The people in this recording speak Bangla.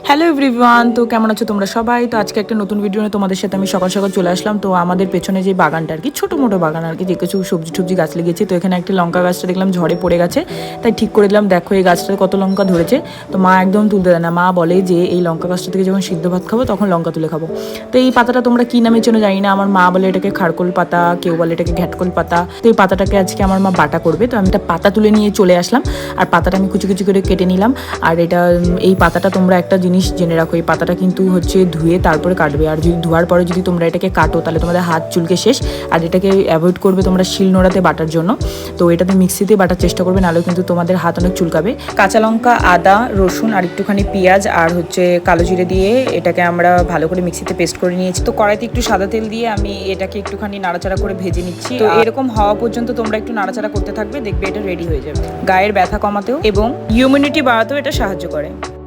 হ্যালো এভরিওয়ান, তো কেমন আছো তোমরা সবাই? তো আজকে একটা নতুন ভিডিও নিয়ে তোমাদের সাথে আমি সকাল সকাল চলে আসলাম। তো আমাদের পেছনে যে বাগানটা আর কি, ছোটো মোটো বাগান আর কি, যে কিছু সবজি টবজি গাছ লেগেছে। তো এখানে একটা লঙ্কা গাছটা দেখলাম ঝড়ে পড়ে গেছে, তাই ঠিক করে দিলাম। দেখো এই গাছটাতে কত লঙ্কা ধরেছে। তো মা একদম তুলতে দেয় না, মা বলে যে এই লঙ্কা গাছটা থেকে যখন সিদ্ধ ভাত খাবো তখন লঙ্কা তুলে খাবো। তো এই পাতাটা তোমরা কী নামে চেনো জানি না, আমার মা বলে এটাকে খাড়কোল পাতা, কেউ বলে এটাকে ঘ্যাটকোল পাতা। তো এই পাতাটাকে আজকে আমার মা বাটা করবে। তো আমি একটা পাতা তুলে নিয়ে চলে আসলাম, আর পাতাটা আমি কুচি কুচি করে কেটে নিলাম। আর এই পাতাটা তোমরা একটা জিনিস জেনে রাখো, এই পাতাটা কিন্তু হচ্ছে ধুয়ে তারপরে কাটবে। আর যদি ধোয়ার পরে যদি তোমরা এটাকে কাটো তাহলে তোমাদের হাত চুলকে শেষ। আর এটাকে অ্যাভয়েড করবে তোমরা শিল নোড়াতে বাটার জন্য। তো এটাতে মিক্সিতে বাটার চেষ্টা করবে, নাহলেও কিন্তু তোমাদের হাত অনেক চুলকাবে। কাঁচা লঙ্কা, আদা, রসুন আর একটুখানি পেঁয়াজ আর হচ্ছে কালো জিরে দিয়ে এটাকে আমরা ভালো করে মিক্সিতে পেস্ট করে নিয়েছি। তো কড়াইতে একটু সাদা তেল দিয়ে আমি এটাকে একটুখানি নাড়াচাড়া করে ভেজে নিচ্ছি। তো এরকম হওয়া পর্যন্ত তোমরা একটু নাড়াচাড়া করতে থাকবে, দেখবে এটা রেডি হয়ে যাবে। গায়ের ব্যথা কমাতেও এবং ইমিউনিটি বাড়াতেও এটা সাহায্য করে।